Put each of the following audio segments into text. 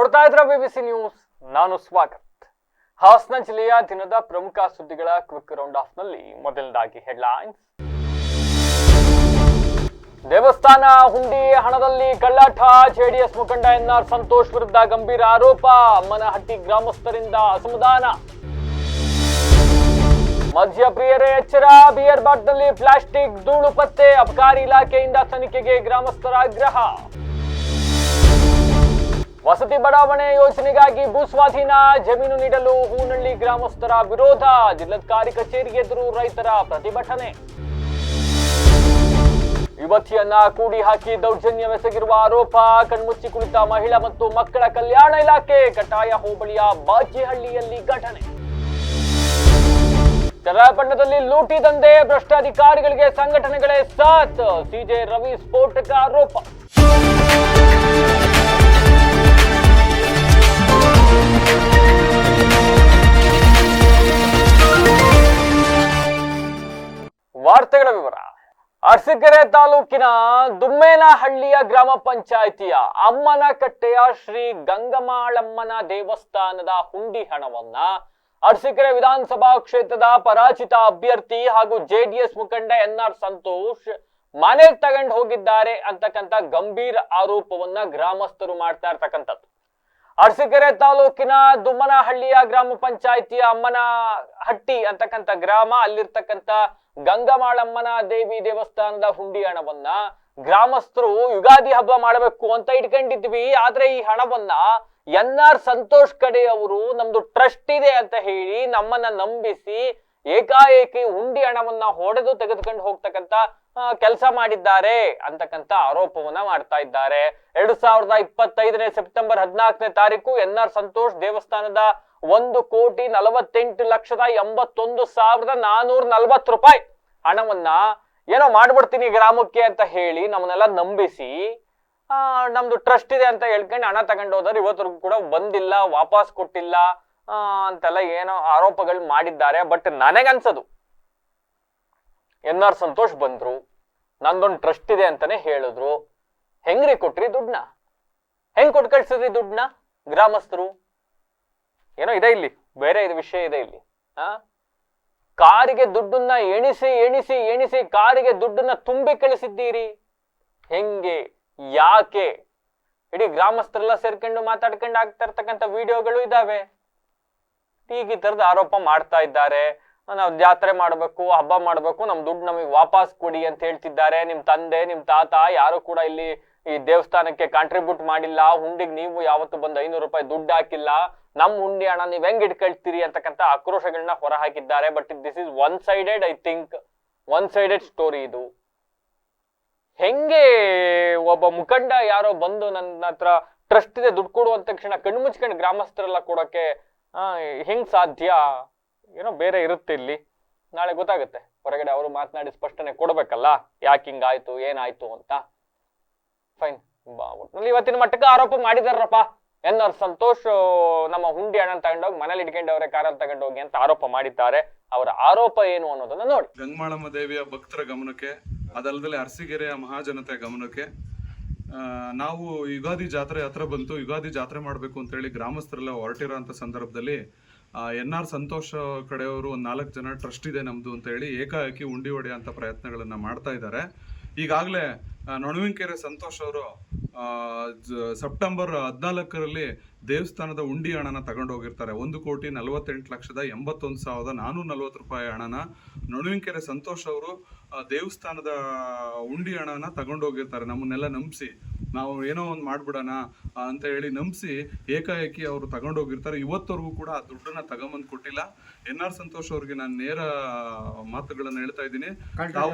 ನೋಡ್ತಾ ಇದ್ರ BBC news. ನಾನು ಸ್ವಾಗತ್. ಹಾಸನ ಜಿಲ್ಲೆಯ ದಿನದ ಪ್ರಮುಖ ಸುದ್ದಿಗಳ ಕ್ವಿಕ್ ರೌಂಡ್ ಆಫ್ ನಲ್ಲಿ ಮೊದಲದಾಗಿ ಹೆಡ್ಲೈನ್ಸ್. ದೇವಸ್ಥಾನ ಹುಂಡಿ ಹಣದಲ್ಲಿ ಕಳ್ಳಾಟ, ಜೆಡಿಎಸ್ ಮುಖಂಡ ಎನ್ಆರ್ ಸಂತೋಷ್ ವಿರುದ್ಧ ಗಂಭೀರ ಆರೋಪ, ಅಮ್ಮನಹಟ್ಟಿ ಗ್ರಾಮಸ್ಥರಿಂದ ಅಸಮಾಧಾನ. ಮದ್ಯಪ್ರಿಯರೇ ಎಚ್ಚರ, ಬಿಯರ್ ಬಾಟ್ನಲ್ಲಿ ಪ್ಲಾಸ್ಟಿಕ್ ಧೂಳು ಪತ್ತೆ, ಅಬಕಾರಿ ಇಲಾಖೆಯಿಂದ ತನಿಖೆಗೆ ಗ್ರಾಮಸ್ಥರ ಆಗ್ರಹ. ವಸತಿ ಬಡಾವಣೆ ಯೋಜನೆಗಾಗಿ ಭೂಸ್ವಾಧೀನ, ಜಮೀನು ನೀಡಲು ಹೂನಳ್ಳಿ ಗ್ರಾಮಸ್ಥರ ವಿರೋಧ, ಜಿಲ್ಲಾಧಿಕಾರಿ ಕಚೇರಿ ಎದುರು ರೈತರ ಪ್ರತಿಭಟನೆ. ಯುವತಿಯನ್ನ ಕೂಡಿ ಹಾಕಿ ದೌರ್ಜನ್ಯವೆಸಗಿರುವ ಆರೋಪ, ಕಣ್ಮುಚ್ಚಿ ಕುಳಿತ ಮಹಿಳಾ ಮತ್ತು ಮಕ್ಕಳ ಕಲ್ಯಾಣ ಇಲಾಖೆ, ಕಟಾಯ ಹೋಬಳಿಯ ಬಾಚಿಹಳ್ಳಿಯಲ್ಲಿ ಘಟನೆ. ಚನ್ನಪಟ್ಟಣದಲ್ಲಿ ಲೂಟಿ ದಂಧೆ, ಭ್ರಷ್ಟಾಧಿಕಾರಿಗಳಿಗೆ ಸಂಘಟನೆಗಳೇ ಸಾಥ್, ಸಿಜೆ ರವಿ ಸ್ಫೋಟಕ ಆರೋಪ. ವಾರ್ತೆಗಳ ವಿವರ. ಅರಸೀಕೆರೆ ತಾಲೂಕಿನ ದುಮ್ಮೇನಹಳ್ಳಿಯ ಗ್ರಾಮ ಪಂಚಾಯಿತಿಯ ಅಮ್ಮನಕಟ್ಟೆಯ ಶ್ರೀ ಗಂಗಮಾಳಮ್ಮನ ದೇವಸ್ಥಾನದ ಹುಂಡಿ ಹಣವನ್ನ ಅರಸೀಕೆರೆ ವಿಧಾನಸಭಾ ಕ್ಷೇತ್ರದ ಪರಾಜಿತ ಅಭ್ಯರ್ಥಿ ಹಾಗೂ ಜೆಡಿಎಸ್ ಮುಖಂಡ ಎನ್ಆರ್ ಸಂತೋಷ್ ಮನೆಗೆ ತಗೊಂಡು ಹೋಗಿದ್ದಾರೆ ಅಂತಕ್ಕಂಥ ಗಂಭೀರ ಆರೋಪವನ್ನ ಗ್ರಾಮಸ್ಥರು ಮಾಡ್ತಾ ಇರ್ತಕ್ಕಂಥದ್ದು. ಅರಸೀಕೆರೆ ತಾಲೂಕಿನ ದುಮ್ಮನಹಳ್ಳಿಯ ಗ್ರಾಮ ಪಂಚಾಯಿತಿಯ ಅಮ್ಮನಹಟ್ಟಿ ಅಂತಕ್ಕಂಥ ಗ್ರಾಮ, ಅಲ್ಲಿರ್ತಕ್ಕಂಥ ಗಂಗಮಾಳಮ್ಮನ ದೇವಿ ದೇವಸ್ಥಾನದ ಹುಂಡಿ ಹಣವನ್ನ ಗ್ರಾಮಸ್ಥರು ಯುಗಾದಿ ಹಬ್ಬ ಮಾಡಬೇಕು ಅಂತ ಇಟ್ಕೊಂಡಿದ್ವಿ. ಆದ್ರೆ ಈ ಹಣವನ್ನ ಎನ್ಆರ್ ಸಂತೋಷ್ ಕಡೆ ಅವರು ನಮ್ದು ಟ್ರಸ್ಟ್ ಇದೆ ಅಂತ ಹೇಳಿ ನಮ್ಮನ್ನ ನಂಬಿಸಿ ಏಕಾಏಕಿ ಹುಂಡಿ ಹಣವನ್ನ ಹೊಡೆದು ತೆಗೆದುಕೊಂಡು ಹೋಗ್ತಕ್ಕಂಥ ಕೆಲಸ ಮಾಡಿದ್ದಾರೆ ಅಂತಕ್ಕಂಥ ಆರೋಪವನ್ನ ಮಾಡ್ತಾ ಇದ್ದಾರೆ. 2025 ಸೆಪ್ಟೆಂಬರ್ 14ನೇ ತಾರೀಕು ಎನ್ಆರ್ ಸಂತೋಷ್ ದೇವಸ್ಥಾನದ 1,48,81,440 ರೂಪಾಯಿ ಹಣವನ್ನ ಏನೋ ಮಾಡ್ಬಿಡ್ತೀನಿ ಗ್ರಾಮಕ್ಕೆ ಅಂತ ಹೇಳಿ ನಮ್ಮನ್ನೆಲ್ಲ ನಂಬಿಸಿ ನಮ್ದು ಟ್ರಸ್ಟ್ ಇದೆ ಅಂತ ಹೇಳ್ಕೊಂಡು ಹಣ ತಗೊಂಡು ಹೋದ್ರೆ ಇವತ್ತರೆಗೂ ಕೂಡ ಬಂದಿಲ್ಲ, ವಾಪಸ್ ಕೊಟ್ಟಿಲ್ಲ ಅಂತೆಲ್ಲ ಏನೋ ಆರೋಪಗಳು ಮಾಡಿದ್ದಾರೆ. ಬಟ್ ನನಗನ್ಸದು ಎನ್ಆರ್ ಸಂತೋಷ್ ಬಂದ್ರು, ನಂದೊಂದು ಟ್ರಸ್ಟ್ ಇದೆ ಅಂತಾನೆ ಹೇಳಿದ್ರು. ಹೆಂಗ್ರಿ ಕೊಟ್ರಿ ದುಡ್ಡನ್ನ? ಹೆಂಗ್ ಕೊಟ್ಟು ಕಳ್ಸಿದ್ರಿ ದುಡ್ಡನ್ನ ಗ್ರಾಮಸ್ಥರು? ಏನೋ ಇದೆ ಇಲ್ಲಿ, ಬೇರೆ ಇದು ವಿಷಯ ಇದೆ ಇಲ್ಲಿ. ಕಾರಿಗೆ ದುಡ್ಡನ್ನ ಎಣಿಸಿ ಎಣಿಸಿ ಎಣಿಸಿ ಕಾರಿಗೆ ದುಡ್ಡನ್ನ ತುಂಬಿ ಕಳಿಸಿದ್ದೀರಿ. ಹೆಂಗೆ, ಯಾಕೆ? ಇಡೀ ಗ್ರಾಮಸ್ಥರೆಲ್ಲ ಸೇರ್ಕೊಂಡು ಮಾತಾಡ್ಕೊಂಡು ಆಗ್ತಾ ಇರ್ತಕ್ಕಂಥ ವಿಡಿಯೋಗಳು ಇದಾವೆ. ಈಗ ಈ ತರದ ಆರೋಪ ಮಾಡ್ತಾ ಇದ್ದಾರೆ. ನಾವು ಜಾತ್ರೆ ಮಾಡ್ಬೇಕು, ಹಬ್ಬ ಮಾಡ್ಬೇಕು, ನಮ್ ದುಡ್ಡು ನಮಗೆ ವಾಪಸ್ ಕೊಡಿ ಅಂತ ಹೇಳ್ತಿದ್ದಾರೆ. ನಿಮ್ ತಂದೆ, ನಿಮ್ ತಾತ ಯಾರು ಕೂಡ ಇಲ್ಲಿ ಈ ದೇವಸ್ಥಾನಕ್ಕೆ ಕಾಂಟ್ರಿಬ್ಯೂಟ್ ಮಾಡಿಲ್ಲ. ಹುಂಡಿಗೆ ನೀವು ಯಾವತ್ತು ಬಂದು 500 ರೂಪಾಯಿ ದುಡ್ಡು ಹಾಕಿಲ್ಲ. ನಮ್ ಹುಂಡಿ ಹಣ ನೀವ್ ಹೆಂಗ್ ಇಟ್ಕೊಳ್ತೀರಿ ಅಂತಕ್ಕಂಥ ಆಕ್ರೋಶಗಳನ್ನ ಹೊರ ಹಾಕಿದ್ದಾರೆ. But this is one sided, I think one sided story ಇದು. ಹೆಂಗೆ ಒಬ್ಬ ಮುಖಂಡ ಯಾರೋ ಬಂದು ನನ್ನ ಹತ್ರ ಟ್ರಸ್ಟ್ ಇದೆ ದುಡ್ಡು ಕೊಡು ಅಂದ ತಕ್ಷಣ ಕಣ್ಣು ಮುಚ್ಕೊಂಡು ಗ್ರಾಮಸ್ಥರೆಲ್ಲ ಕೊಡೋಕೆ ಹೆಂಗ್ ಸಾಧ್ಯ? ಏನೋ ಬೇರೆ ಇರುತ್ತೆ ಇಲ್ಲಿ. ನಾಳೆ ಗೊತ್ತಾಗುತ್ತೆ, ಹೊರಗಡೆ ಅವರು ಮಾತನಾಡಿ ಸ್ಪಷ್ಟನೆ ಕೊಡ್ಬೇಕಲ್ಲ, ಯಾಕೆ ಹಿಂಗಾಯ್ತು, ಏನಾಯ್ತು ಅಂತ. ಫೈನ್, ಒಟ್ಟಿನಲ್ಲಿ ಇವತ್ತಿನ ಮಟ್ಟಕ್ಕೆ ಆರೋಪ ಮಾಡಿದಾರಪ್ಪ. ಎನ್ಆರ್ ಸಂತೋಷ್ ನಮ್ಮ ಹುಂಡಿ ಹಣ ತಗೊಂಡೋಗಿ ಮನೇಲಿ ಇಟ್ಕೊಂಡವ್ರೆ, ಕಾರಲ್ಲಿ ತಗೊಂಡೋಗಿ ಅಂತ ಆರೋಪ ಮಾಡಿದ್ದಾರೆ. ಅವರ ಆರೋಪ ಏನು ಅನ್ನೋದನ್ನ ನೋಡಿ. ಗಂಗಮಾಳಮ್ಮ ದೇವಿಯ ಭಕ್ತರ ಗಮನಕ್ಕೆ, ಅದಲ್ಲದೆ ಅರಸೀಕೆರೆಯ ಮಹಾಜನತೆಯ ಗಮನಕ್ಕೆ, ನಾವು ಯುಗಾದಿ ಜಾತ್ರೆ ಹತ್ರ ಬಂತು, ಯುಗಾದಿ ಜಾತ್ರೆ ಮಾಡಬೇಕು ಅಂತ ಹೇಳಿ ಗ್ರಾಮಸ್ಥರೆಲ್ಲ ಹೊರಟಿರೋ ಅಂತ ಸಂದರ್ಭದಲ್ಲಿ ಎನ್ಆರ್ ಸಂತೋಷ್ ಕಡೆಯವರು ಒಂದು 4 ಜನ ಟ್ರಸ್ಟ್ ಇದೆ ನಮ್ದು ಅಂತ ಹೇಳಿ ಏಕಾಏಕಿ ಉಂಡಿ ಹೊಡೆಯುವಂಥ ಪ್ರಯತ್ನಗಳನ್ನ ಮಾಡ್ತಾ ಇದ್ದಾರೆ. ಈಗಾಗಲೇ ನೊಣವಿನಕೆರೆ ಸಂತೋಷ್ ಅವರು ಸೆಪ್ಟೆಂಬರ್ 14ರಲ್ಲಿ ದೇವಸ್ಥಾನದ ಉಂಡಿ ಹಣನ ತಗೊಂಡು ಹೋಗಿರ್ತಾರೆ. 1,48,81,440 ರೂಪಾಯಿ ಹಣನ ನೊಣವಿನಕೆರೆ ಸಂತೋಷ್ ಅವರು ದೇವಸ್ಥಾನದ ಉಂಡಿ ಹಣನ ತಗೊಂಡು ಹೋಗಿರ್ತಾರೆ. ನಮ್ಮನ್ನೆಲ್ಲ ನಂಬಿಸಿ ನಾವು ಏನೋ ಒಂದು ಮಾಡ್ಬಿಡೋಣ ಅಂತ ಹೇಳಿ ನಂಬಿಸಿ ಏಕಾಏಕಿ ಅವರು ತಗೊಂಡು ಹೋಗಿರ್ತಾರೆ. ಇವತ್ತವರೆಗೂ ಕೂಡ ಆ ದುಡ್ಡನ್ನ ತಗೊಂಬಂದು ಕೊಟ್ಟಿಲ್ಲ. ಎನ್ಆರ್ ಸಂತೋಷ್ ಅವ್ರಿಗೆ ನಾನು ನೇರ ಮಾತುಗಳನ್ನ ಹೇಳ್ತಾ ಇದ್ದೀನಿ. ತಾವು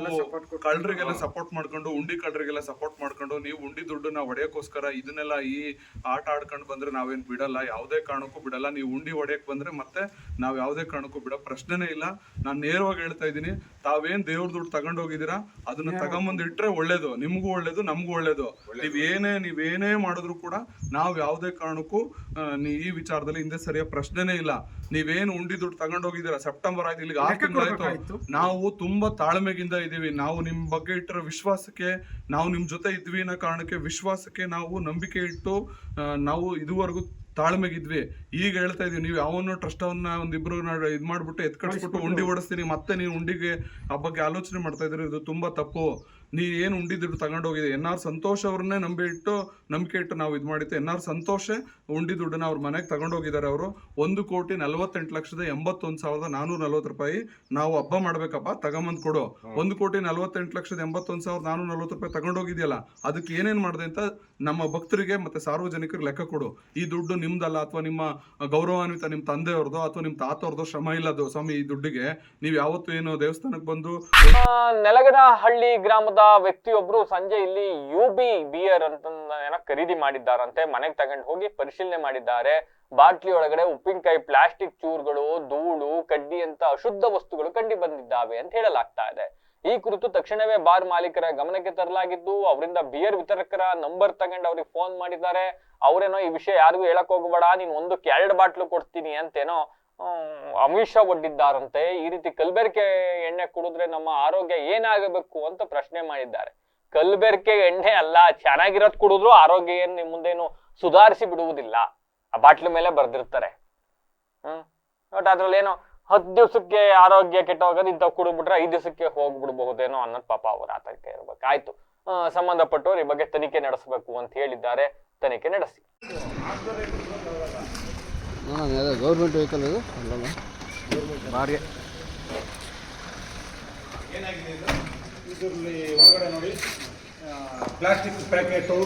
ಕಳ್ಳರಿಗೆಲ್ಲ ಸಪೋರ್ಟ್ ಮಾಡ್ಕೊಂಡು, ಉಂಡಿ ಕಳ್ಳರಿಗೆಲ್ಲ ಸಪೋರ್ಟ್ ಮಾಡ್ಕೊಂಡು, ನೀವು ಉಂಡಿ ದುಡ್ಡನ್ನ ಹೊಡೆಯೋಕ್ಕೋಸ್ಕರ ಇದನ್ನೆಲ್ಲ ಈ ಆಟ ಆಡ್ಕೊಂಡು ಬಂದ್ರೆ ನಾವೇನ್ ಬಿಡಲ್ಲ, ಯಾವುದೇ ಕಾರಣಕ್ಕೂ ಬಿಡಲ್ಲ. ನೀವು ಉಂಡಿ ಹೊಡೆಯಕ್ ಬಂದ್ರೆ ಮತ್ತೆ ನಾವ್ ಯಾವುದೇ ಕಾರಣಕ್ಕೂ ಬಿಡೋ ಪ್ರಶ್ನೆನೇ ಇಲ್ಲ. ನಾನು ನೇರವಾಗಿ ಹೇಳ್ತಾ ಇದ್ದೀನಿ, ತಾವೇನ್ ದೇವ್ರ ದುಡ್ಡು ತಗೊಂಡು ಹೋಗಿದ್ದೀರಾ ಅದನ್ನ ತಗೊಂಬಂದ್ ಇಟ್ರೆ ಒಳ್ಳೇದು, ನಿಮ್ಗೂ ಒಳ್ಳೇದು, ನಮ್ಗೂ ಒಳ್ಳೇದು. ನೀವೇನೇ ಮಾಡಿದ್ರು ಕೂಡ ನಾವ್ ಯಾವುದೇ ಕಾರಣಕ್ಕೂ ಈ ವಿಚಾರದಲ್ಲಿ ಹಿಂದೆ ಸರಿಯ ಪ್ರಶ್ನೆನೇ ಇಲ್ಲ. ನೀವೇನು ಉಂಡಿ ದುಡ್ಡು ತಗೊಂಡು ಹೋಗಿದ್ದೀರಾ, ಸೆಪ್ಟೆಂಬರ್ ಆಯ್ತು, ಇಲ್ಲಿಗೆ 6 ತಿಂಗಳಾಯ್ತು. ನಾವು ತುಂಬಾ ತಾಳ್ಮೆಗಿಂದ ಇದೀವಿ. ನಾವು ನಿಮ್ ಬಗ್ಗೆ ಇಟ್ಟಿರೋ ವಿಶ್ವಾಸಕ್ಕೆ, ನಾವು ನಿಮ್ ಜೊತೆ ಇದ್ವಿ ಅನ್ನೋ ಕಾರಣಕ್ಕೆ ವಿಶ್ವಾಸ ವಿಶ್ವಾಸಕ್ಕೆ ನಾವು ನಂಬಿಕೆ ಇಟ್ಟು ನಾವು ಇದುವರೆಗೂ ತಾಳ್ಮೆಗಿದ್ವಿ. ಈಗ ಹೇಳ್ತಾ ಇದೀವಿ, ನೀವು ಯಾವನ್ನೋ ಟ್ರಸ್ಟವನ್ನ ಒಂದಿಬ್ರು ಇದು ಮಾಡ್ಬಿಟ್ಟು ಎತ್ಕಡಿಸ್ಬಿಟ್ಟು ಉಂಡಿ ಓಡಿಸ್ತೀನಿ, ಮತ್ತೆ ನೀವು ಉಂಡಿಗೆ ಆ ಬಗ್ಗೆ ಆಲೋಚನೆ ಮಾಡ್ತಾ ಇದ್ರಿ. ಇದು ತುಂಬಾ ತಪ್ಪು. ನೀವು ಏನು ಉಂಡಿ ದುಡ್ಡು ತಗೊಂಡೋಗಿದೆ, NR ಸಂತೋಷ್ ಅವ್ರನ್ನೇ ನಂಬಿಕೆ ಇಟ್ಟು ನಾವು ಇದು ಮಾಡಿತ್ತು. NR ಸಂತೋಷ್ ಉಂಡಿ ದುಡ್ಡನ್ನ ಅವ್ರ ಮನೆಗೆ ತಗೊಂಡೋಗಿದ್ದಾರೆ. ಅವರು 1,48,81,440 ರೂಪಾಯಿ ನಾವು ಹಬ್ಬ ಮಾಡ್ಬೇಕಪ್ಪ, ತಗೊಂಬಂದ್ ಕೊಡು. 1,48,81,440 ರೂಪಾಯಿ ತಗೊಂಡೋಗಿದೆಯಲ್ಲ, ಅದಕ್ಕೆ ಏನೇನ್ ಮಾಡಿದೆ ಅಂತ ನಮ್ಮ ಭಕ್ತರಿಗೆ ಮತ್ತೆ ಸಾರ್ವಜನಿಕರಿಗೆ ಲೆಕ್ಕ ಕೊಡು. ಈ ದುಡ್ಡು ನಿಮ್ದಲ್ಲ, ಅಥವಾ ನಿಮ್ಮ ಗೌರವಾನ್ವಿತ ನಿಮ್ಮ ತಂದೆಯವ್ರದ್ದು ಅಥವಾ ನಿಮ್ಮ ತಾತವ್ರದ್ದು ಶ್ರಮ ಇಲ್ಲದು ಸ್ವಾಮಿ. ಈ ದುಡ್ಡಿಗೆ ನೀವು ಯಾವತ್ತು ಏನು ದೇವಸ್ಥಾನಕ್ಕೆ ಬಂದು ನೆಲಗನಹಳ್ಳಿ ಗ್ರಾಮದ ವ್ಯಕ್ತಿಯೊಬ್ರು ಸಂಜೆ ಇಲ್ಲಿ UB ಬಿಯರ್ ಅಂತ ಖರೀದಿ ಮಾಡಿದ್ದಾರಂತೆ. ಮನೆಗೆ ತಗೊಂಡು ಹೋಗಿ ಪರಿಶೀಲನೆ ಮಾಡಿದ್ದಾರೆ. ಬಾಟ್ಲಿ ಒಳಗಡೆ ಉಪ್ಪಿನಕಾಯಿ, ಪ್ಲಾಸ್ಟಿಕ್ ಚೂರುಗಳು, ಧೂಳು, ಕಡ್ಡಿ ಅಂತ ಅಶುದ್ಧ ವಸ್ತುಗಳು ಕಂಡು ಬಂದಿದ್ದಾವೆ ಅಂತ ಹೇಳಲಾಗ್ತಾ ಇದೆ. ಈ ಕುರಿತು ತಕ್ಷಣವೇ ಬಾರ್ ಮಾಲೀಕರ ಗಮನಕ್ಕೆ ತರಲಾಗಿದ್ದು, ಅವರಿಂದ ಬಿಯರ್ ವಿತರಕರ ನಂಬರ್ ತಗೊಂಡು ಅವ್ರಿಗೆ ಫೋನ್ ಮಾಡಿದ್ದಾರೆ. ಅವರೇನೋ ಈ ವಿಷಯ ಯಾರಿಗೂ ಹೇಳಕ್ ಹೋಗ್ಬೇಡ, ನೀನ್ 1-2 ಬಾಟ್ಲು ಕೊಡ್ತೀನಿ ಅಂತೇನೋ ಅಮಿಷ ಒಡ್ಡಿದ್ದಾರಂತೆ. ಈ ರೀತಿ ಕಲ್ಬೆರಕೆ ಎಣ್ಣೆ ಕುಡಿದ್ರೆ ನಮ್ಮ ಆರೋಗ್ಯ ಏನಾಗಬೇಕು ಅಂತ ಪ್ರಶ್ನೆ ಮಾಡಿದ್ದಾರೆ. ಕಲ್ಬೆರಕೆ ಎಣ್ಣೆ ಅಲ್ಲ, ಚೆನ್ನಾಗಿರೋದ್ ಕುಡಿದ್ರು ಆರೋಗ್ಯ ಏನ್ ಮುಂದೇನು ಸುಧಾರಿಸಿ ಬಿಡುವುದಿಲ್ಲ. ಆ ಬಾಟ್ಲು ಮೇಲೆ ಬರ್ದಿರ್ತಾರೆ. ಬಟ್ ಅದ್ರಲ್ಲಿ ಏನೋ 10 ದಿವಸಕ್ಕೆ ಆರೋಗ್ಯ ಕೆಟ್ಟೋಗೋದು, ಇಂಥ ಕುಡಿದ್ಬಿಟ್ರೆ 5 ದಿವಸಕ್ಕೆ ಹೋಗ್ಬಿಡ್ಬಹುದೇನೋ ಅನ್ನೋದು ಪಾಪ ಅವ್ರ ಆತಂಕ ಇರ್ಬೇಕು. ಆಯ್ತು, ಸಂಬಂಧಪಟ್ಟವ್ರು ಈ ಬಗ್ಗೆ ತನಿಖೆ ನಡೆಸಬೇಕು ಅಂತ ಹೇಳಿದ್ದಾರೆ. ತನಿಖೆ ನಡೆಸಿ. ಗೌರ್ಮೆಂಟ್ ವೆಹಿಕಲ್ ಇದು ಅಲ್ಲಲ್ಲ, ಬಾಡಿಗೆ. ಇದರಲ್ಲಿ ಒಳಗಡೆ ನೋಡಿ ಪ್ಲಾಸ್ಟಿಕ್ ಪ್ಯಾಕೆಟು,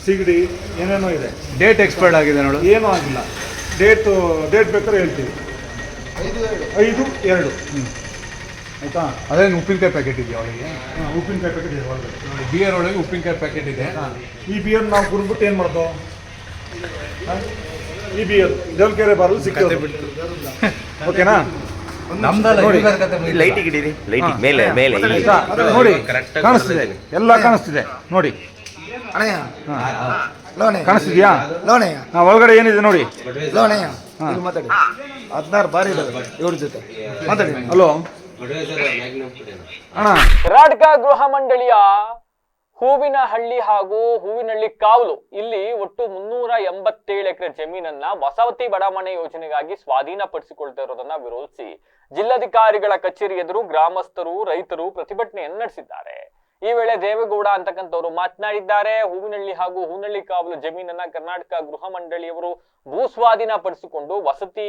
ಸಿಗಡಿ ಏನೇನೋ ಇದೆ. ಡೇಟ್ ಎಕ್ಸ್ಪೈರ್ಡ್ ಆಗಿದೆ ನೋಡು. ಏನೂ ಆಗಿಲ್ಲ. ಡೇಟ್ ಬೇಕಾದ್ರೆ ಹೇಳ್ತೀವಿ. 5/2 ಆಯಿತಾ. ಅದೇನು ಉಪ್ಪಿನಕಾಯಿ ಪ್ಯಾಕೆಟ್ ಇದೆಯಾ ಒಳಗೆ? ಉಪ್ಪಿನಕಾಯಿ ಪ್ಯಾಕೆಟ್ ಇದೆ ಒಳಗಡೆ. ಬಿಯರ್ ಒಳಗೆ ಉಪ್ಪಿನಕಾಯಿ ಪ್ಯಾಕೆಟ್ ಇದೆ. ಈ ಬಿಯರ್ ನಾವು ಕುಡಿದ್ಬಿಟ್ಟು ಏನು ಮಾಡ್ದೋ, ಈ ಬಿಯರ್ ದೇವಲಕೆರೆ ಬಾರಲ್ಲಿ ಸಿಕ್ತದೆ. ಓಕೆನಾ? ನೋಡಿ ಲೈಟಿಗೆ ಇಡೀರಿ, ಲೈಟಿಗೆ ಮೇಲೆ ಮೇಲೆ ನೋಡಿ, ಕಾಣಿಸ್ತಿದೆ, ಎಲ್ಲ ಕಾಣಿಸ್ತಿದೆ ನೋಡಿ. ಕಾಣಿಸ್ತಿದ್ಯಾ? ಒಳಗಡೆ ಏನಿದೆ ನೋಡಿ. 16 ಬಾರಿ ಇವ್ರ ಜೊತೆ ಮಾತಾಡಿ. ಹಲೋ ಅಣ್ಣ, ಕರ್ನಾಟಕ ಗೃಹ ಮಂಡಳಿಯ ಹೂವಿನಹಳ್ಳಿ ಹಾಗೂ ಹೂವಿನಹಳ್ಳಿ ಕಾವಲು ಇಲ್ಲಿ ಒಟ್ಟು 387 ಎಕರೆ ಜಮೀನನ್ನ ವಸತಿ ಬಡಾವಣೆ ಯೋಜನೆಗಾಗಿ ಸ್ವಾಧೀನಪಡಿಸಿಕೊಳ್ತಾ ಇರೋದನ್ನ ವಿರೋಧಿಸಿ ಜಿಲ್ಲಾಧಿಕಾರಿಗಳ ಕಚೇರಿ ಎದುರು ಗ್ರಾಮಸ್ಥರು, ರೈತರು ಪ್ರತಿಭಟನೆಯನ್ನು ನಡೆಸಿದ್ದಾರೆ. ಈ ವೇಳೆ ದೇವೇಗೌಡ ಅಂತಕ್ಕಂಥವ್ರು ಮಾತನಾಡಿದ್ದಾರೆ. ಹೂವಿನಹಳ್ಳಿ ಹಾಗೂ ಹೂವಿನಹಳ್ಳಿ ಕಾವಲು ಜಮೀನನ್ನ ಕರ್ನಾಟಕ ಗೃಹ ಮಂಡಳಿಯವರು ಭೂ ಸ್ವಾಧೀನ ಪಡಿಸಿಕೊಂಡು ವಸತಿ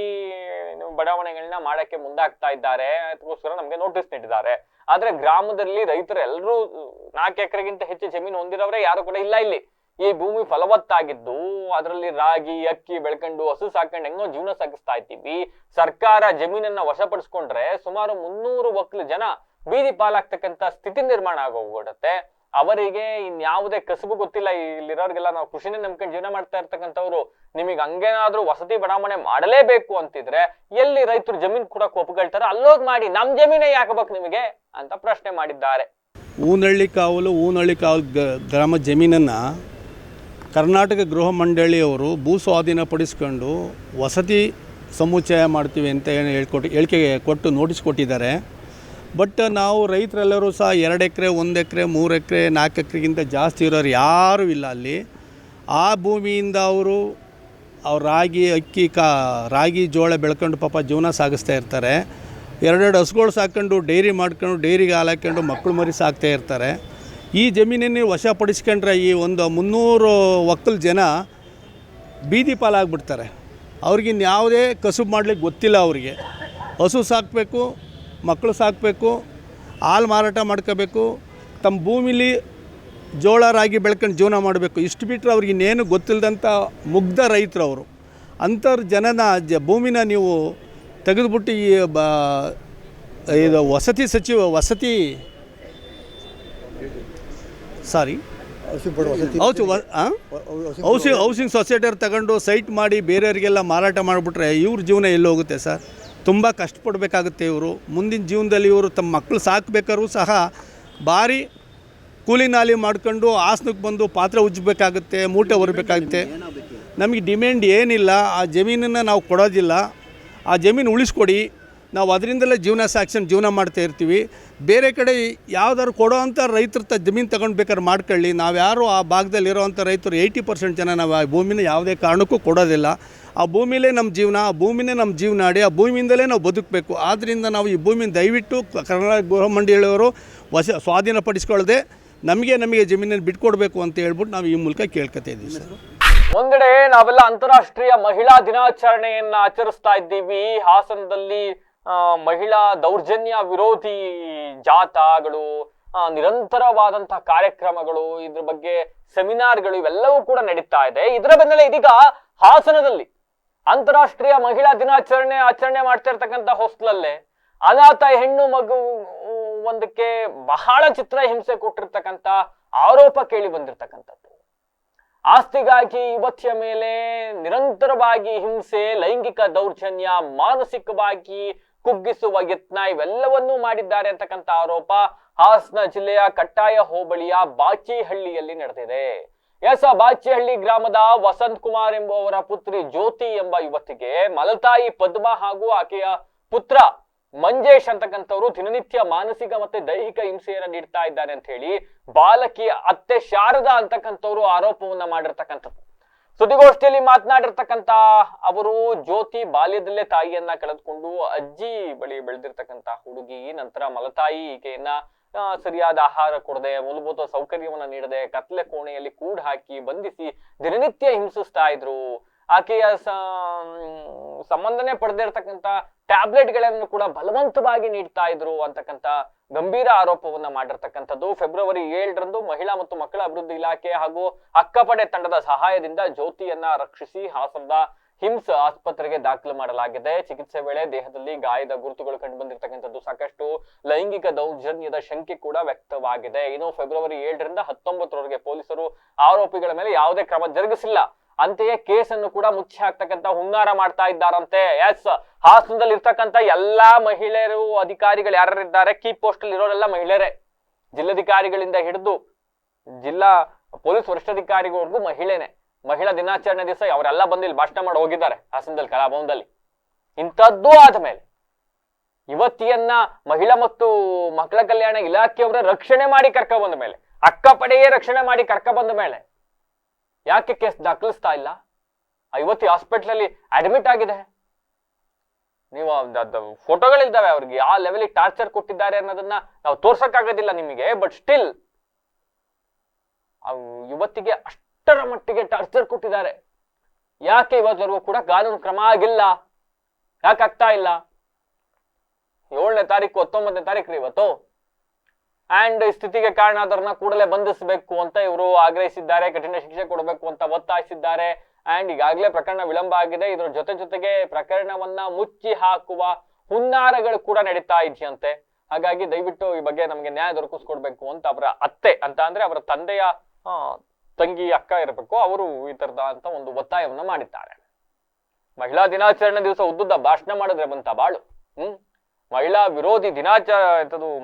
ಬಡಾವಣೆಗಳನ್ನ ಮಾಡಕ್ಕೆ ಮುಂದಾಗ್ತಾ ಇದ್ದಾರೆ. ಅದಕ್ಕೋಸ್ಕರ ನಮ್ಗೆ ನೋಟಿಸ್ ನೀಡಿದ್ದಾರೆ. ಆದ್ರೆ ಗ್ರಾಮದಲ್ಲಿ ರೈತರು ಎಲ್ಲರೂ 4 ಎಕರೆಗಿಂತ ಹೆಚ್ಚು ಜಮೀನು ಹೊಂದಿರೋರೆ ಯಾರು ಕೂಡ ಇಲ್ಲ. ಇಲ್ಲಿ ಈ ಭೂಮಿ ಫಲವತ್ತಾಗಿದ್ದು ಅದರಲ್ಲಿ ರಾಗಿ, ಅಕ್ಕಿ ಬೆಳ್ಕೊಂಡು ಹಸು ಸಾಕೊಂಡು ಹೆಂಗೋ ಜೀವನ ಸಾಗಿಸ್ತಾ ಇದ್ದೀವಿ. ಸರ್ಕಾರ ಜಮೀನನ್ನ ವಶಪಡಿಸ್ಕೊಂಡ್ರೆ ಸುಮಾರು 300 ಒಕ್ಕಲು ಜನ ಬೀದಿ ಪಾಲಾಗ್ತಕ್ಕಂಥ ಸ್ಥಿತಿ ನಿರ್ಮಾಣ ಆಗೋಗ್ಬಿಡುತ್ತೆ. ಅವರಿಗೆ ಇನ್ಯಾವುದೇ ಕಸುಬು ಗೊತ್ತಿಲ್ಲ. ಇಲ್ಲಿರೋರ್ಗೆಲ್ಲ ನಾವು ಕೃಷಿನೇ ನಂಬ್ಕೊಂಡು ಜೀವನ ಮಾಡ್ತಾ ಇರ್ತಕ್ಕಂಥವ್ರು ನಿಮಗೆ ಹಂಗೇನಾದ್ರೂ ವಸತಿ ಬಡಾವಣೆ ಮಾಡಲೇಬೇಕು ಅಂತಿದ್ರೆ ಎಲ್ಲಿ ರೈತರು ಜಮೀನ್ ಕೂಡ ಒಪ್ಕೊಳ್ತಾರೆ, ಅಲ್ಲೋಗ್ ಮಾಡಿ, ನಮ್ ಜಮೀನೇ ಯಾಕಬೇಕು ನಿಮಗೆ ಅಂತ ಪ್ರಶ್ನೆ ಮಾಡಿದ್ದಾರೆ. ಹೂವಿನಹಳ್ಳಿ ಕಾವಲು ಗ್ರಾಮ ಜಮೀನನ್ನು ಕರ್ನಾಟಕ ಗೃಹ ಮಂಡಳಿಯವರು ಭೂ ಸ್ವಾಧೀನಪಡಿಸ್ಕೊಂಡು ವಸತಿ ಸಮುಚ್ಚಯ ಮಾಡ್ತೀವಿ ಅಂತ ಹೇಳಿಕೆ ಕೊಟ್ಟು ನೋಟಿಸ್ ಕೊಟ್ಟಿದ್ದಾರೆ. ಬಟ್ ನಾವು ರೈತರೆಲ್ಲರೂ ಸಹ 2 ಎಕರೆ, 1 ಎಕರೆ, 3 ಎಕರೆ, 4 ಎಕರೆಗಿಂತ ಜಾಸ್ತಿ ಇರೋರು ಯಾರೂ ಇಲ್ಲ ಅಲ್ಲಿ. ಆ ಭೂಮಿಯಿಂದ ಅವರು ರಾಗಿ, ಅಕ್ಕಿ, ರಾಗಿ ಜೋಳ ಬೆಳ್ಕೊಂಡು ಪಾಪ ಜೀವನ ಸಾಗಿಸ್ತಾ ಇರ್ತಾರೆ. 2 ಹಸುಗಳು ಸಾಕೊಂಡು ಡೈರಿ ಮಾಡ್ಕೊಂಡು ಡೈರಿಗೆ ಹಾಲು ಹಾಕ್ಕೊಂಡು ಮಕ್ಕಳು ಮರಿ ಸಾಕ್ತಾ ಇರ್ತಾರೆ. ಈ ಜಮೀನನ್ನು ವಶಪಡಿಸ್ಕೊಂಡ್ರೆ ಈ ಒಂದು 300 ಒಕ್ಕಲು ಜನ ಬೀದಿ ಪಾಲಾಗ್ಬಿಡ್ತಾರೆ. ಅವ್ರಿಗಿನ್ಯಾವುದೇ ಕಸುಬು ಮಾಡ್ಲಿಕ್ಕೆ ಗೊತ್ತಿಲ್ಲ. ಅವರಿಗೆ ಹಸು ಸಾಕಬೇಕು, ಮಕ್ಕಳು ಸಾಕಬೇಕು, ಹಾಲು ಮಾರಾಟ ಮಾಡ್ಕೋಬೇಕು, ತಮ್ಮ ಭೂಮಿಲಿ ಜೋಳ ರಾಗಿ ಬೆಳ್ಕೊಂಡು ಜೀವನ ಮಾಡಬೇಕು. ಇಷ್ಟು ಬಿಟ್ಟರೆ ಅವ್ರಿಗೆ ಇನ್ನೇನು ಗೊತ್ತಿಲ್ಲದಂಥ ಮುಗ್ಧ ರೈತರು ಅವರು. ಅಂಥವ್ರ ಜನನ ಭೂಮಿನ ನೀವು ತೆಗೆದುಬಿಟ್ಟು ಇದು ಹೌಸಿಂಗ್ ಸೊಸೈಟಿಯವ್ರು ತಗೊಂಡು ಸೈಟ್ ಮಾಡಿ ಬೇರೆಯವರಿಗೆಲ್ಲ ಮಾರಾಟ ಮಾಡಿಬಿಟ್ರೆ ಇವ್ರ ಜೀವನ ಎಲ್ಲಿ ಹೋಗುತ್ತೆ ಸರ್? ತುಂಬ ಕಷ್ಟಪಡಬೇಕಾಗುತ್ತೆ ಇವರು. ಮುಂದಿನ ಜೀವನದಲ್ಲಿ ಇವರು ತಮ್ಮ ಮಕ್ಕಳು ಸಾಕಬೇಕಾದ್ರೂ ಸಹ ಭಾರಿ ಕೂಲಿ ನಾಲಿ ಮಾಡ್ಕೊಂಡು ಹಾಸನಕ್ಕೆ ಬಂದು ಪಾತ್ರೆ ಉಜ್ಜಬೇಕಾಗುತ್ತೆ, ಮೂಟೆ ಹೊರಬೇಕಾಗುತ್ತೆ. ನಮಗೆ ಡಿಮ್ಯಾಂಡ್ ಏನಿಲ್ಲ, ಆ ಜಮೀನನ್ನು ನಾವು ಕೊಡೋದಿಲ್ಲ. ಆ ಜಮೀನು ಉಳಿಸ್ಕೊಡಿ, ನಾವು ಅದರಿಂದಲೇ ಜೀವನ ಮಾಡ್ತಾ ಇರ್ತೀವಿ. ಬೇರೆ ಕಡೆ ಯಾವ್ದಾದ್ರು ಕೊಡೋ ಅಂಥ ರೈತರ ಜಮೀನು ತಗೊಂಡು ಬೇಕಾದ್ರೆ ಮಾಡ್ಕೊಳ್ಳಿ. ನಾವು ಯಾರು ಆ ಭಾಗದಲ್ಲಿರೋವಂಥ ರೈತರು 80% ಜನ ನಾವು ಆ ಭೂಮಿನ ಯಾವುದೇ ಕಾರಣಕ್ಕೂ ಕೊಡೋದಿಲ್ಲ. ಆ ಭೂಮಿಲೇ ನಮ್ಮ ಜೀವನ, ಆ ಭೂಮಿನೇ ನಮ್ಮ ಜೀವನಾಡಿ, ಆ ಭೂಮಿಯಿಂದಲೇ ನಾವು ಬದುಕಬೇಕು. ಆದ್ದರಿಂದ ನಾವು ಈ ಭೂಮಿನ ದಯವಿಟ್ಟು ಕರ್ನಾಟಕ ಗೃಹ ಮಂಡಳಿಯವರು ಸ್ವಾಧೀನಪಡಿಸ್ಕೊಳ್ಳದೆ ನಮಗೆ ಜಮೀನನ್ನು ಬಿಟ್ಕೊಡ್ಬೇಕು ಅಂತ ಹೇಳ್ಬಿಟ್ಟು ನಾವು ಈ ಮೂಲಕ ಕೇಳ್ಕೊತಾ ಇದ್ದೀವಿ ಸರ್. ಒಂದೆಡೆ ನಾವೆಲ್ಲ ಅಂತಾರಾಷ್ಟ್ರೀಯ ಮಹಿಳಾ ದಿನಾಚರಣೆಯನ್ನ ಆಚರಿಸ್ತಾ ಇದ್ದೀವಿ. ಹಾಸನದಲ್ಲಿ ಮಹಿಳಾ ದೌರ್ಜನ್ಯ ವಿರೋಧಿ ಜಾಥಾಗಳು, ನಿರಂತರವಾದಂತಹ ಕಾರ್ಯಕ್ರಮಗಳು, ಇದ್ರ ಬಗ್ಗೆ ಸೆಮಿನಾರ್ಗಳು ಇವೆಲ್ಲವೂ ಕೂಡ ನಡೀತಾ ಇದೆ. ಇದರ ಬೆನ್ನಲ್ಲೇ ಇದೀಗ ಹಾಸನದಲ್ಲಿ ಅಂತಾರಾಷ್ಟ್ರೀಯ ಮಹಿಳಾ ದಿನಾಚರಣೆ ಆಚರಣೆ ಮಾಡ್ತಾ ಇರ್ತಕ್ಕಂಥ ಹೊಸ್ಲಲ್ಲೇ ಅನಾಥ ಹೆಣ್ಣು ಮಗು ಒಂದಕ್ಕೆ ಬಹಳ ಚಿತ್ರ ಹಿಂಸೆ ಕೊಟ್ಟಿರ್ತಕ್ಕಂಥ ಆರೋಪ ಕೇಳಿ ಬಂದಿರತಕ್ಕಂಥದ್ದು. ಆಸ್ತಿಗಾಗಿ ಯುವತಿಯ ಮೇಲೆ ನಿರಂತರವಾಗಿ ಹಿಂಸೆ, ಲೈಂಗಿಕ ದೌರ್ಜನ್ಯ, ಮಾನಸಿಕವಾಗಿ ಕುಗ್ಗಿಸುವ ಯತ್ನ ಇವೆಲ್ಲವನ್ನೂ ಮಾಡಿದ್ದಾರೆ ಅಂತಕ್ಕಂಥ ಆರೋಪ ಹಾಸನ ಜಿಲ್ಲೆಯ ಕಟ್ಟಾಯ ಹೋಬಳಿಯ ಬಾಚಿಹಳ್ಳಿಯಲ್ಲಿ ನಡೆದಿದೆ. ಬಾಚಿಹಳ್ಳಿ ಗ್ರಾಮದ ವಸಂತ್ ಕುಮಾರ್ ಎಂಬುವವರ ಪುತ್ರಿ ಜ್ಯೋತಿ ಎಂಬ ಯುವತಿಗೆ ಮಲತಾಯಿ ಪದ್ಮ ಹಾಗೂ ಆಕೆಯ ಪುತ್ರ ಮಂಜೇಶ್ ಅಂತಕ್ಕಂಥವ್ರು ದಿನನಿತ್ಯ ಮಾನಸಿಕ ಮತ್ತೆ ದೈಹಿಕ ಹಿಂಸೆಯನ್ನ ನೀಡ್ತಾ ಇದ್ದಾರೆ ಅಂತ ಹೇಳಿ ಬಾಲಕಿಯ ಅತ್ತೆ ಶಾರದಾ ಅಂತಕ್ಕಂಥವ್ರು ಆರೋಪವನ್ನ ಮಾಡಿರ್ತಕ್ಕಂಥದ್ದು. ಸುದ್ದಿಗೋಷ್ಠಿಯಲ್ಲಿ ಮಾತನಾಡಿರ್ತಕ್ಕಂಥ ಅವರು, ಜ್ಯೋತಿ ಬಾಲ್ಯದಲ್ಲೇ ತಾಯಿಯನ್ನ ಕಳೆದುಕೊಂಡು ಅಜ್ಜಿ ಬಳಿ ಬೆಳೆದಿರ್ತಕ್ಕಂಥ ಹುಡುಗಿ, ನಂತರ ಮಲತಾಯಿ ಈಕೆಯನ್ನ ಸರಿಯಾದ ಆಹಾರ ಕೊಡದೆ, ಮೂಲಭೂತ ಸೌಕರ್ಯವನ್ನ ನೀಡದೆ, ಕತ್ಲೆ ಕೋಣೆಯಲ್ಲಿ ಕೂಡ್ ಹಾಕಿ ಬಂಧಿಸಿ ದಿನನಿತ್ಯ ಹಿಂಸಿಸ್ತಾ ಇದ್ರು. ಆಕೆಯ ಸಂಬಂಧನೆ ಪಡೆದಿರ್ತಕ್ಕಂಥ ಟ್ಯಾಬ್ಲೆಟ್ ಗಳನ್ನು ಕೂಡ ಬಲವಂತವಾಗಿ ನೀಡ್ತಾ ಇದ್ರು ಅಂತಕ್ಕಂಥ ಗಂಭೀರ ಆರೋಪವನ್ನ ಮಾಡಿರ್ತಕ್ಕಂಥದ್ದು. ಫೆಬ್ರವರಿ 7ರಂದು ಮಹಿಳಾ ಮತ್ತು ಮಕ್ಕಳ ಅಭಿವೃದ್ಧಿ ಇಲಾಖೆ ಹಾಗೂ ಅಕ್ಕಪಡೆ ತಂಡದ ಸಹಾಯದಿಂದ ಜ್ಯೋತಿಯನ್ನ ರಕ್ಷಿಸಿ ಹಾಸನದ ಹಿಮ್ಸ್ ಆಸ್ಪತ್ರೆಗೆ ದಾಖಲು ಮಾಡಲಾಗಿದೆ. ಚಿಕಿತ್ಸೆ ವೇಳೆ ದೇಹದಲ್ಲಿ ಗಾಯದ ಗುರುತುಗಳು ಕಂಡು ಬಂದಿರತಕ್ಕಂಥದ್ದು, ಸಾಕಷ್ಟು ಲೈಂಗಿಕ ದೌರ್ಜನ್ಯದ ಶಂಕೆ ಕೂಡ ವ್ಯಕ್ತವಾಗಿದೆ. ಇನ್ನು ಫೆಬ್ರವರಿ 7ರಿಂದ 19ರವರೆಗೆ ಪೊಲೀಸರು ಆರೋಪಿಗಳ ಮೇಲೆ ಯಾವುದೇ ಕ್ರಮ ಜರುಗಿಸಿಲ್ಲ. ಅಂತೆಯೇ ಕೇಸನ್ನು ಕೂಡ ಮುಚ್ಚಿ ಹಾಕ್ತಕ್ಕಂಥ ಹುನ್ನಾರ ಮಾಡ್ತಾ ಇದ್ದಾರಂತೆ. ಹಾಸನದಲ್ಲಿ ಇರ್ತಕ್ಕಂಥ ಎಲ್ಲಾ ಮಹಿಳೆಯರು, ಅಧಿಕಾರಿಗಳು ಯಾರ್ಯಾರಿದ್ದಾರೆ, ಕೀ ಪೋಸ್ಟ್ ಅಲ್ಲಿ ಇರೋರೆಲ್ಲ ಮಹಿಳೆಯರೇ. ಜಿಲ್ಲಾಧಿಕಾರಿಗಳಿಂದ ಹಿಡಿದು ಜಿಲ್ಲಾ ಪೊಲೀಸ್ ವರಿಷ್ಠಾಧಿಕಾರಿಗಳಿಗೂ ಮಹಿಳೆನೆ. ಮಹಿಳಾ ದಿನಾಚರಣೆ ದಿವಸ ಅವರೆಲ್ಲ ಬಂದು ಇಲ್ಲಿ ಭಾಷಣ ಮಾಡಿ ಹೋಗಿದ್ದಾರೆ ಹಾಸನದಲ್ಲಿ ಕಲಾಭವನದಲ್ಲಿ. ಇಂಥದ್ದು ಆದ್ಮೇಲೆ ಯುವತಿಯನ್ನ ಮಹಿಳಾ ಮತ್ತು ಮಕ್ಕಳ ಕಲ್ಯಾಣ ಇಲಾಖೆಯವರ ರಕ್ಷಣೆ ಮಾಡಿ ಕರ್ಕ ಬಂದ ಮೇಲೆ, ಅಕ್ಕಪಡೆಯೇ ರಕ್ಷಣೆ ಮಾಡಿ ಕರ್ಕ ಬಂದ ಮೇಲೆ ಯಾಕೆ ಕೇಸ್ ದಾಖಲಿಸ್ತಾ ಇಲ್ಲ? ಆ ಯುವತಿ ಹಾಸ್ಪಿಟಲ್ ಅಲ್ಲಿ ಅಡ್ಮಿಟ್ ಆಗಿದೆ. ನೀವು ಫೋಟೋಗಳಿದ್ದಾವೆ ಅವ್ರಿಗೆ ಯಾವ ಲೆವೆಲ್ ಟಾರ್ಚರ್ ಕೊಟ್ಟಿದ್ದಾರೆ ಅನ್ನೋದನ್ನ ನಾವು ತೋರ್ಸಕ್ಕಾಗೋದಿಲ್ಲ ನಿಮಗೆ. ಬಟ್ ಸ್ಟಿಲ್ ಆ ಯುವತಿಗೆ ಅಷ್ಟರ ಮಟ್ಟಿಗೆ ಟಾರ್ಚರ್ ಕೊಟ್ಟಿದ್ದಾರೆ. ಯಾಕೆ ಇವತ್ತವರೆಗೂ ಕೂಡ ಕಾನೂನು ಕ್ರಮ ಆಗಿಲ್ಲ? ಯಾಕೆ ಆಗ್ತಾ ಇಲ್ಲ? 7ನೇ ತಾರೀಕು 19ನೇ ತಾರೀಕು ಇವತ್ತು. ಅಂಡ್ ಈ ಸ್ಥಿತಿಗೆ ಕಾರಣ ಆದವ್ರನ್ನ ಕೂಡಲೇ ಬಂಧಿಸಬೇಕು ಅಂತ ಇವರು ಆಗ್ರಹಿಸಿದ್ದಾರೆ. ಕಠಿಣ ಶಿಕ್ಷೆ ಕೊಡಬೇಕು ಅಂತ ಒತ್ತಾಯಿಸಿದ್ದಾರೆ. ಅಂಡ್ ಈಗಾಗಲೇ ಪ್ರಕರಣ ವಿಳಂಬ ಆಗಿದೆ. ಇದರ ಜೊತೆಗೆ ಪ್ರಕರಣವನ್ನ ಮುಚ್ಚಿ ಹಾಕುವ ಹುನ್ನಾರಗಳು ಕೂಡ ನಡೀತಾ ಇದೆಯಂತೆ. ಹಾಗಾಗಿ ದಯವಿಟ್ಟು ಈ ಬಗ್ಗೆ ನಮಗೆ ನ್ಯಾಯ ದೊರಕಿಸ್ಕೊಡ್ಬೇಕು ಅಂತ ಅವರ ಅತ್ತೆ ಅಂತ ಅಂದ್ರೆ ಅವರ ತಂದೆಯ ತಂಗಿ ಅಕ್ಕ ಇರಬೇಕು, ಅವರು ಈ ತರದ ಅಂತ ಒಂದು ಒತ್ತಾಯವನ್ನ ಮಾಡಿದ್ದಾರೆ. ಮಹಿಳಾ ದಿನಾಚರಣೆ ದಿವಸ ಉದ್ದುದ್ದ ಭಾಷಣ ಮಾಡಿದ್ರೆ ಬಂತ ಬಾಳು. ಮಹಿಳಾ ವಿರೋಧಿ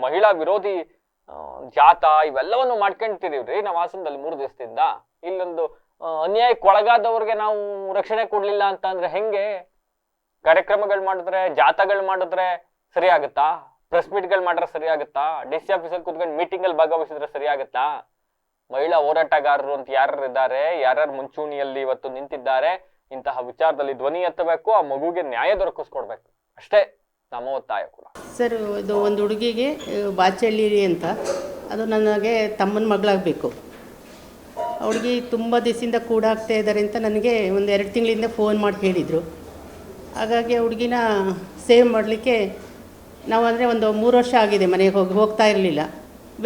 ಮಹಿಳಾ ವಿರೋಧಿ ಜಾಥಾ ಇವೆಲ್ಲವನ್ನು ಮಾಡ್ಕೊಂತಿದೀವ್ರಿ ನಾವು ಹಾಸನದಲ್ಲಿ 3 ದಿವಸದಿಂದ. ಇಲ್ಲೊಂದು ಅನ್ಯಾಯಕ್ಕೆ ಒಳಗಾದವ್ರಿಗೆ ನಾವು ರಕ್ಷಣೆ ಕೊಡ್ಲಿಲ್ಲ ಅಂತ ಅಂದ್ರೆ ಹೆಂಗೆ? ಕಾರ್ಯಕ್ರಮಗಳು ಮಾಡಿದ್ರೆ, ಜಾಥಾಗಳು ಮಾಡಿದ್ರೆ ಸರಿ ಆಗುತ್ತಾ? ಪ್ರೆಸ್ ಮೀಟ್ಗಳು ಮಾಡಿದ್ರೆ ಸರಿ ಆಗುತ್ತಾ? ಡಿಸಿ ಆಫೀಸಲ್ಲಿ ಕೂತ್ಕೊಂಡು ಮೀಟಿಂಗ್ ಅಲ್ಲಿ ಭಾಗವಹಿಸಿದ್ರೆ ಸರಿ ಆಗುತ್ತಾ? ಮಹಿಳಾ ಹೋರಾಟಗಾರರು ಅಂತ ಯಾರ್ಯಾರು ಇದ್ದಾರೆ, ಯಾರ್ಯಾರು ಮುಂಚೂಣಿಯಲ್ಲಿ ಇವತ್ತು ನಿಂತಿದ್ದಾರೆ, ಇಂತಹ ವಿಚಾರದಲ್ಲಿ ಧ್ವನಿ ಎತ್ತಬೇಕು. ಆ ಮಗುಗೆ ನ್ಯಾಯ ದೊರಕಿಸ್ಕೊಡ್ಬೇಕು ಅಷ್ಟೇ ನಮ್ಮ ಒತ್ತಾಯ ಕೂಡ. ಸರ್, ಇದು ಒಂದು ಹುಡುಗಿಗೆ ಬಾಚಹಳ್ಳಿ ಅಂತ, ಅದು ನನಗೆ ತಮ್ಮನ ಮಗಳಾಗಬೇಕು. ಹುಡುಗಿ ತುಂಬ ದಿವಸದಿಂದ ಕೂಡಾಗ್ತಾ ಇದ್ದಾರೆ ಅಂತ ನನಗೆ ಒಂದು 2 ತಿಂಗಳಿಂದ ಫೋನ್ ಮಾಡಿ ಹೇಳಿದರು. ಹಾಗಾಗಿ ಹುಡುಗಿನ ಸೇವ್ ಮಾಡಲಿಕ್ಕೆ ನಾವು ಅಂದರೆ ಒಂದು 3 ವರ್ಷ ಆಗಿದೆ ಮನೆಗೆ ಹೋಗ್ತಾ ಇರಲಿಲ್ಲ.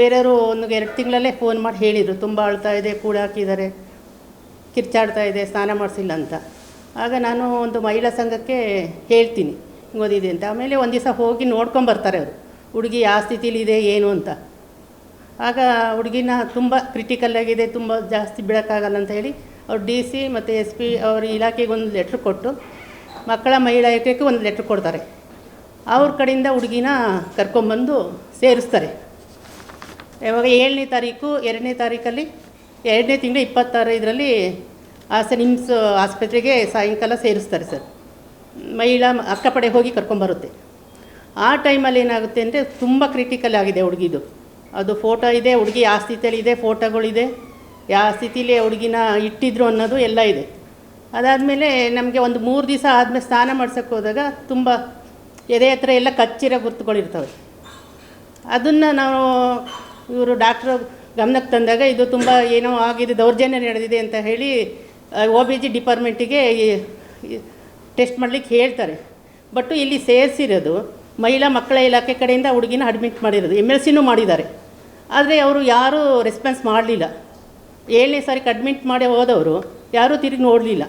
ಬೇರೆಯವರು 1-2 ತಿಂಗಳಲ್ಲೇ ಫೋನ್ ಮಾಡಿ ಹೇಳಿದರು, ತುಂಬ ಅಳ್ತಾ ಇದೆ, ಕೂಡಾಕಿದ್ದಾರೆ, ಕಿರ್ಚಾಡ್ತಾ ಇದೆ, ಸ್ನಾನ ಮಾಡಿಸಿಲ್ಲ ಅಂತ. ಆಗ ನಾನು ಒಂದು ಮಹಿಳಾ ಸಂಘಕ್ಕೆ ಹೇಳ್ತೀನಿ ಓದಿದೆ ಅಂತ. ಆಮೇಲೆ ಒಂದು ದಿವಸ ಹೋಗಿ ನೋಡ್ಕೊಂಬರ್ತಾರೆ ಅವರು, ಹುಡುಗಿ ಯಾವ ಸ್ಥಿತಿಲಿದೆ ಏನು ಅಂತ. ಆಗ ಹುಡುಗಿನ ತುಂಬ ಕ್ರಿಟಿಕಲ್ಲಾಗಿದೆ, ತುಂಬ ಜಾಸ್ತಿ ಬಿಡೋಕ್ಕಾಗಲ್ಲ ಅಂತ ಹೇಳಿ ಅವ್ರು DC ಮತ್ತು SP ಅವ್ರ ಇಲಾಖೆಗೆ ಒಂದು ಲೆಟ್ರ್ ಕೊಟ್ಟು, ಮಕ್ಕಳ ಮಹಿಳಾ ಇಲಾಖೆಗೆ ಒಂದು ಲೆಟ್ರ್ ಕೊಡ್ತಾರೆ. ಅವ್ರ ಕಡೆಯಿಂದ ಹುಡುಗಿನ ಕರ್ಕೊಂಬಂದು ಸೇರಿಸ್ತಾರೆ. ಯಾವಾಗ 7ನೇ ತಾರೀಕು 2ನೇ ತಾರೀಕಲ್ಲಿ 2ನೇ ತಿಂಗಳು 25ರಲ್ಲಿ ಹಾಸನ ಹಿಮ್ಸ್ ಆಸ್ಪತ್ರೆಗೆ ಸಾಯಂಕಾಲ ಸೇರಿಸ್ತಾರೆ ಸರ್. ಮಹಿಳಾ ಅಕ್ಕಪಡೆ ಹೋಗಿ ಕರ್ಕೊಂಬರುತ್ತೆ. ಆ ಟೈಮಲ್ಲಿ ಏನಾಗುತ್ತೆ ಅಂದರೆ ತುಂಬ ಕ್ರಿಟಿಕಲ್ ಆಗಿದೆ ಹುಡುಗಿದು. ಅದು ಫೋಟೋ ಇದೆ, ಹುಡುಗಿ ಯಾವ ಸ್ಥಿತಿಯಲ್ಲಿ ಇದೆ, ಫೋಟೋಗಳಿದೆ, ಯಾವ ಸ್ಥಿತಿಲಿ ಹುಡುಗಿನ ಇಟ್ಟಿದ್ರು ಅನ್ನೋದು ಎಲ್ಲ ಇದೆ. ಅದಾದಮೇಲೆ ನಮಗೆ ಒಂದು 3 ದಿವಸ ಆದಮೇಲೆ ಸ್ನಾನ ಮಾಡ್ಸೋಕ್ಕೆ ಹೋದಾಗ ತುಂಬ ಎದೆ ಹತ್ರ ಎಲ್ಲ ಕಚ್ಚಿರೋ ಗುರುತುಗಳಿರ್ತವೆ. ಅದನ್ನು ನಾವು ಇವರು ಡಾಕ್ಟ್ರು ಗಮನಕ್ಕೆ ತಂದಾಗ ಇದು ತುಂಬ ಏನೋ ಆಗಿದೆ, ದೌರ್ಜನ್ಯ ನಡೆದಿದೆ ಅಂತ ಹೇಳಿ OBG ಡಿಪಾರ್ಟ್ಮೆಂಟಿಗೆ ಟೆಸ್ಟ್ ಮಾಡಲಿಕ್ಕೆ ಹೇಳ್ತಾರೆ. ಬಟ್ ಇಲ್ಲಿ ಸೇರಿಸಿರೋದು ಮಹಿಳಾ ಮಕ್ಕಳ ಇಲಾಖೆ ಕಡೆಯಿಂದ ಹುಡುಗಿನ ಅಡ್ಮಿಟ್ ಮಾಡಿರೋದು, MLCನೂ ಮಾಡಿದ್ದಾರೆ. ಆದರೆ ಅವರು ಯಾರೂ ರೆಸ್ಪಾನ್ಸ್ ಮಾಡಲಿಲ್ಲ. 7ನೇ ತಾರೀಕು ಅಡ್ಮಿಟ್ ಮಾಡಿ ಹೋದವರು ಯಾರೂ ತಿರುಗಿ ನೋಡಲಿಲ್ಲ.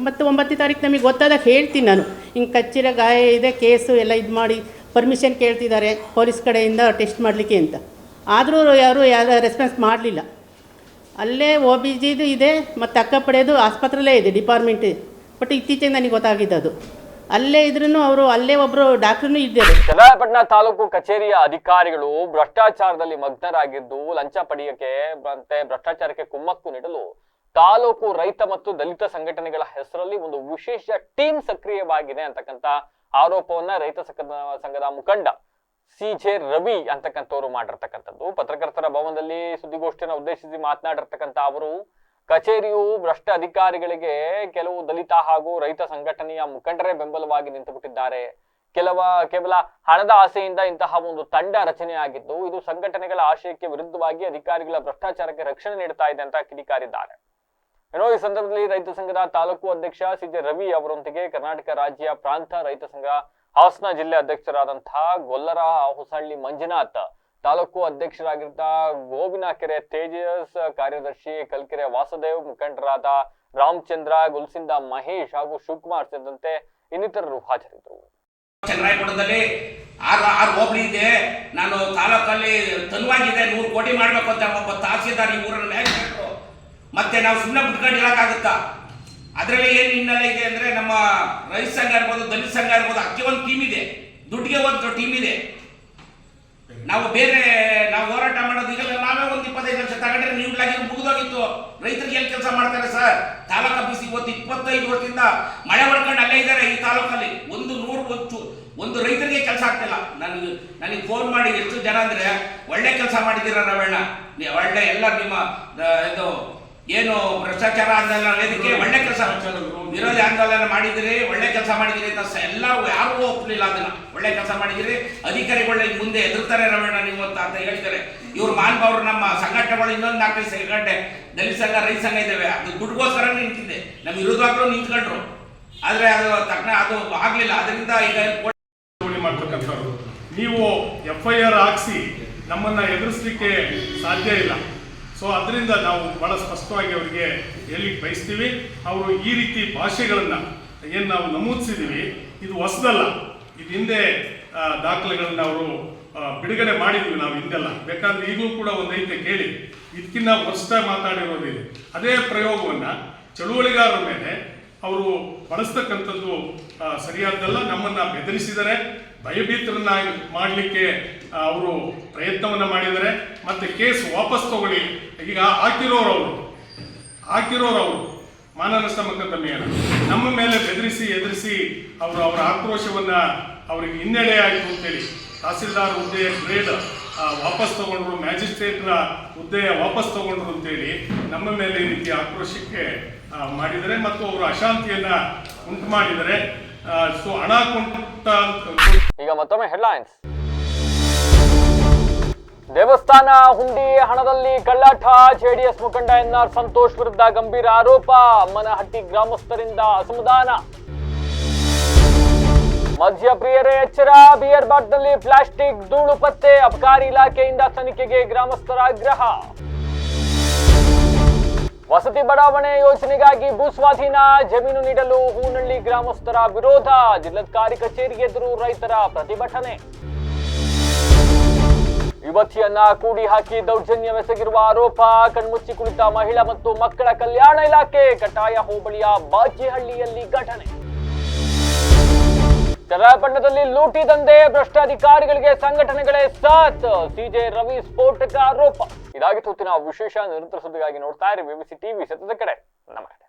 ಮತ್ತು 9ನೇ ತಾರೀಕು ನಮಗೆ ಗೊತ್ತಾದಾಗ ಹೇಳ್ತೀನಿ ನಾನು, ಹಿಂಗೆ ಕಚ್ಚಿರೋ ಗಾಯ ಇದೆ, ಕೇಸು ಎಲ್ಲ ಇದು ಮಾಡಿ ಪರ್ಮಿಷನ್ ಕೇಳ್ತಿದ್ದಾರೆ ಪೊಲೀಸ್ ಕಡೆಯಿಂದ ಟೆಸ್ಟ್ ಮಾಡಲಿಕ್ಕೆ ಅಂತ. ಆದರೂ ಯಾರೂ ರೆಸ್ಪಾನ್ಸ್ ಮಾಡಲಿಲ್ಲ. ಅಲ್ಲೇ OBGದು ಇದೆ ಮತ್ತು ಅಕ್ಕಪಡೆಯೋದು ಆಸ್ಪತ್ರೆಯಲ್ಲೇ ಇದೆ ಡಿಪಾರ್ಟ್ಮೆಂಟ್. ಬಟ್ ಇತ್ತೀಚೆಗೆ ನನಗೆ ಗೊತ್ತಾಗಿದ್ದು ಅಲ್ಲೇ ಇದ್ರೂ ಅವರು ಅಲ್ಲೇ ಒಬ್ಬರು ಡಾಕ್ಟ್ರೂ ಇದ್ದಾರೆ. ಚನ್ನರಾಯಪಟ್ಟಣ ತಾಲೂಕು ಕಚೇರಿಯ ಅಧಿಕಾರಿಗಳು ಭ್ರಷ್ಟಾಚಾರದಲ್ಲಿ ಮಗ್ನರಾಗಿದ್ದು ಲಂಚ ಪಡೆಯಕ್ಕೆ ಮತ್ತೆ ಭ್ರಷ್ಟಾಚಾರಕ್ಕೆ ಕುಮ್ಮಕ್ಕು ನೀಡಲು ತಾಲೂಕು ರೈತ ಮತ್ತು ದಲಿತ ಸಂಘಟನೆಗಳ ಹೆಸರಲ್ಲಿ ಒಂದು ವಿಶೇಷ ಟೀಮ್ ಸಕ್ರಿಯವಾಗಿದೆ ಅಂತಕ್ಕಂಥ ಆರೋಪವನ್ನ ರೈತ ಸಂಘದ ಮುಖಂಡ CJ ರವಿ ಅಂತಕ್ಕಂಥವ್ರು ಮಾಡಿರ್ತಕ್ಕಂಥದ್ದು. ಪತ್ರಕರ್ತರ ಭವನದಲ್ಲಿ ಸುದ್ದಿಗೋಷ್ಠಿಯನ್ನು ಉದ್ದೇಶಿಸಿ ಮಾತನಾಡಿರ್ತಕ್ಕಂಥ ಅವರು, ಕಚೇರಿಯು ಭ್ರಷ್ಟ ಅಧಿಕಾರಿಗಳಿಗೆ ಕೆಲವು ದಲಿತ ಹಾಗೂ ರೈತ ಸಂಘಟನೆಯ ಮುಖಂಡರೇ ಬೆಂಬಲವಾಗಿ ನಿಂತು ಬಿಟ್ಟಿದ್ದಾರೆ. ಕೇವಲ ಹಣದ ಆಸೆಯಿಂದ ಇಂತಹ ಒಂದು ತಂಡ ರಚನೆಯಾಗಿದ್ದು ಇದು ಸಂಘಟನೆಗಳ ಆಶಯಕ್ಕೆ ವಿರುದ್ಧವಾಗಿ ಅಧಿಕಾರಿಗಳ ಭ್ರಷ್ಟಾಚಾರಕ್ಕೆ ರಕ್ಷಣೆ ನೀಡುತ್ತಾ ಇದೆ ಅಂತ ಕಿಡಿಕಾರಿದ್ದಾರೆ. ಈ ಸಂದರ್ಭದಲ್ಲಿ ರೈತ ಸಂಘದ ತಾಲೂಕು ಅಧ್ಯಕ್ಷ CJ ರವಿ ಅವರೊಂದಿಗೆ ಕರ್ನಾಟಕ ರಾಜ್ಯ ಪ್ರಾಂತ ರೈತ ಸಂಘ ಹಾಸನ ಜಿಲ್ಲೆ ಅಧ್ಯಕ್ಷರಾದಂತಹ ಗೊಲ್ಲರ ಹೊಸಹಳ್ಳಿ ಮಂಜುನಾಥ್, ತಾಲೂಕು ಅಧ್ಯಕ್ಷರಾಗಿದ್ದ ಗೋವಿನಕೆರೆ ತೇಜಸ್, ಕಾರ್ಯದರ್ಶಿ ಕಲ್ಕೆರೆ ವಾಸುದೇವ್, ಮುಖಂಡರಾದ ರಾಮಚಂದ್ರ, ಗುಲ್ಸಿಂದ ಮಹೇಶ್ ಹಾಗೂ ಶಿವಕುಮಾರ್ ಸೇರಿದಂತೆ ಇನ್ನಿತರರು ಹಾಜರಿದ್ದರು. ಚನ್ನರಾಯಪಟ್ಟಣದಲ್ಲಿ 6 ಹೋಬಳಿ ಇದೆ. ನಾನು ತಾಲೂಕಲ್ಲಿ ತನುವಾಗಿದೆ 100 ಕೋಟಿ ಮಾಡ್ಬೇಕು ಅಂತ ಒಬ್ಬ ತಹಸೀಲ್ದಾರ್ ಈ ಊರನ್ನು ಮ್ಯಾಜಿಸ್ಟ್ರೇಟ್ರು. ಮತ್ತೆ ನಾವು ಸುಮ್ಮನೆ ಬಿಟ್ಕೊಂಡು ಇರೋಕ್ಕಾಗುತ್ತಾ? ಅದರಲ್ಲಿ ಏನು ಹಿನ್ನೆಲೆ ಇದೆ ಅಂದರೆ, ನಮ್ಮ ರೈತ ಸಂಘ ಇರ್ಬೋದು, ದಲಿತ ಸಂಘ ಇರ್ಬೋದು, ಅದಕ್ಕೆ ಒಂದು ಟೀಮ್ ಇದೆ, ದುಡ್ಡಿಗೆ ಒಂದು ಟೀಮ್ ಇದೆ. ನಾವು ಹೋರಾಟ ಮಾಡೋದು ಈಗಲ್ಲ, ನಾವೇ ಒಂದು 25 ಲಕ್ಷ ತಗೊಂಡ್ರೆ ನೀಡಲಾಗಿ ಮುಗಿದೋಗಿತ್ತು. ರೈತರಿಗೆ ಎಲ್ಲಿ ಕೆಲಸ ಮಾಡ್ತಾರೆ ಸರ್? ತಾಲೂಕು ಆಫೀಸ್ ಇವತ್ತು 25 ವರ್ಷದಿಂದ ಮಳೆ ಹೊಡ್ಕೊಂಡು ಅಲ್ಲೇ ಇದ್ದಾರೆ ಈ ತಾಲೂಕಲ್ಲಿ. ಒಂದು ರೈತರಿಗೆ ಕೆಲಸ ಆಗ್ತಿಲ್ಲ. ನನಗೆ ಫೋನ್ ಮಾಡಿ ಎಷ್ಟು ಜನ ಅಂದರೆ, ಒಳ್ಳೆ ಕೆಲಸ ಮಾಡಿದ್ದೀರ ರವಣ್ಣ, ಒಳ್ಳೆ ಎಲ್ಲ ನಿಮ್ಮ ಇದು ಏನು ಭ್ರಷ್ಟಾಚಾರ ಆಂದೋಲನ ವೇದಿಕೆ ಒಳ್ಳೆ ಕೆಲಸ, ವಿರೋಧಿ ಆಂದೋಲನ ಮಾಡಿದಿರಿ, ಒಳ್ಳೆ ಕೆಲಸ ಮಾಡಿದಿರಿ ಅಂತ ಎಲ್ಲರೂ ಯಾರೂ ಒಪ್ಪಲಿಲ್ಲ. ಅದನ್ನ ಒಳ್ಳೆ ಕೆಲಸ ಮಾಡಿದಿರಿ, ಅಧಿಕಾರಿಗಳ ಮುಂದೆ ಎದುರ್ತಾರೆ ರವಣ್ಣ ನೀವು ಅಂತ ಹೇಳಿದ್ದಾರೆ. ಇವ್ರು ಮಾನ್ಭಾವರು ನಮ್ಮ ಸಂಘಟನೆಗಳು ಇನ್ನೊಂದು 4 ಸಂಘಟನೆ ದಲಿತ ಸಂಘ ರೈತ ಸಂಘ ಇದ್ದಾವೆ. ಅದು ದುಡ್ಡುಗೋಸ್ಕರ ನಿಂತಿದೆ, ನಮ್ಮ ವಿರೋಧವಾಗ್ಲೂ ನಿಂತ್ಕೊಂಡ್ರು. ಆದರೆ ಅದು ಆಗಲಿಲ್ಲ. ಅದರಿಂದ ಈಗ ಮಾಡ್ತಕ್ಕಂಥವ್ರು ನೀವು FIR ಹಾಕ್ಸಿ ನಮ್ಮನ್ನ ಎದುರಿಸಲಿಕ್ಕೆ ಸಾಧ್ಯ ಇಲ್ಲ. ಸೊ ಅದರಿಂದ ನಾವು ಬಹಳ ಸ್ಪಷ್ಟವಾಗಿ ಅವರಿಗೆ ಹೇಳಲಿಕ್ಕೆ ಬಯಸ್ತೀವಿ. ಅವರು ಈ ರೀತಿ ಭಾಷೆಗಳನ್ನು ಏನು ನಾವು ನಮೂದಿಸಿದ್ದೀವಿ ಇದು ಹೊಸದಲ್ಲ. ಇದು ಹಿಂದೆ ದಾಖಲೆಗಳನ್ನು ಅವರು ಬಿಡುಗಡೆ ಮಾಡಿದ್ವಿ ನಾವು ಹಿಂದೆಲ್ಲ. ಬೇಕಾದ್ರೆ ಈಗಲೂ ಕೂಡ ಒಂದು ಐತೆ ಕೇಳಿ, ಇದಕ್ಕಿಂತ ವರ್ಷ ಮಾತಾಡಿರೋದಿದೆ. ಅದೇ ಪ್ರಯೋಗವನ್ನು ಚಳುವಳಿಗಾರರ ಮೇಲೆ ಅವರು ಬಳಸ್ತಕ್ಕಂಥದ್ದು ಸರಿಯಾದ್ದಲ್ಲ. ನಮ್ಮನ್ನು ಬೆದರಿಸಿದರೆ, ಭಯಭೀತರನ್ನ ಮಾಡಲಿಕ್ಕೆ ಅವರು ಪ್ರಯತ್ನವನ್ನು ಮಾಡಿದ್ದಾರೆ. ಮತ್ತು ಕೇಸ್ ವಾಪಸ್ ತಗೊಳ್ಳಿ, ಈಗ ಹಾಕಿರೋರು ಮಾನನಷ್ಟ ಮೊಕದ್ದಮೆಯನ್ನು ನಮ್ಮ ಮೇಲೆ ಬೆದರಿಸಿ ಎದುರಿಸಿ ಅವರ ಆಕ್ರೋಶವನ್ನು ಅವರಿಗೆ ಹಿನ್ನಡೆ ಆಯಿತು ಅಂತೇಳಿ ತಹಸೀಲ್ದಾರ್ ಹುದ್ದೆಯ ಗ್ರೇಡ್ ವಾಪಸ್ ತಗೊಂಡ್ರು, ಮ್ಯಾಜಿಸ್ಟ್ರೇಟ್ರ ಹುದ್ದೆಯ ವಾಪಸ್ ತಗೊಂಡ್ರು ಅಂತೇಳಿ ನಮ್ಮ ಮೇಲೆ ಈ ರೀತಿ ಆಕ್ರೋಶಕ್ಕೆ ಮಾಡಿದರೆ ಮತ್ತು ಅವರು ಅಶಾಂತಿಯನ್ನ ಉಂಟು ಮಾಡಿದರೆ. ಸೊ ಹಣ ಕೊಟ್ಟ ಈಗ ಮತ್ತೊಮ್ಮೆ ಹೆಡ್ಲೈನ್ಸ್. ದೇವಸ್ಥಾನ ಹುಂಡಿ ಹಣದಲ್ಲಿ ಕಳ್ಳಾಟ, JDS ಮುಖಂಡ NR ಸಂತೋಷ್ ವಿರುದ್ಧ ಗಂಭೀರ ಆರೋಪ, ಅಮ್ಮನಹಟ್ಟಿ ಗ್ರಾಮಸ್ಥರಿಂದ ಅಸಮಾಧಾನ. ಮದ್ಯಪ್ರಿಯರೇ ಎಚ್ಚರ, ಬಿಯರ್ ಬಾಟ್ನಲ್ಲಿ ಪ್ಲಾಸ್ಟಿಕ್ ಧೂಳು ಪತ್ತೆ, ಅಬಕಾರಿ ಇಲಾಖೆಯಿಂದ ತನಿಖೆಗೆ ಗ್ರಾಮಸ್ಥರ ಆಗ್ರಹ. ವಸತಿ ಬಡಾವಣೆ ಯೋಜನೆಗಾಗಿ ಭೂಸ್ವಾಧೀನ, ಜಮೀನು ನೀಡಲು ಹೂನಳ್ಳಿ ಗ್ರಾಮಸ್ಥರ ವಿರೋಧ, ಜಿಲ್ಲಾಧಿಕಾರಿ ಕಚೇರಿ ಎದುರು ರೈತರ ಪ್ರತಿಭಟನೆ. ಯುವತಿಯನ್ನ ಕೂಡಿ ಹಾಕಿ ದೌರ್ಜನ್ಯವೆಸಗಿರುವ ಆರೋಪ, ಕಣ್ಮುಚ್ಚಿ ಕುಳಿತ ಮಹಿಳಾ ಮತ್ತು ಮಕ್ಕಳ ಕಲ್ಯಾಣ ಇಲಾಖೆ, ಕಟಾಯ ಹೋಬಳಿಯ ಬಾಚಿಹಳ್ಳಿಯಲ್ಲಿ ಘಟನೆ. ಚನ್ನರಾಯಪಟ್ಟಣದಲ್ಲಿ ಲೂಟಿ ದಂಧೆ, ಭ್ರಷ್ಟ ಅಧಿಕಾರಿಗಳಿಗೆ ಸಂಘಟನೆಗಳೇ ಸಾಥ್, CJ ರವಿ ಸ್ಫೋಟಕ ಆರೋಪ. ಇದಾಗಿತ್ತು ವಿಶೇಷ. ನಿರಂತರ ಸುದ್ದಿಗಾಗಿ ನೋಡ್ತಾ ಇರಿ BBC TV, ಸತ್ಯದ ಕಡೆ. ನಮಸ್ತೆ.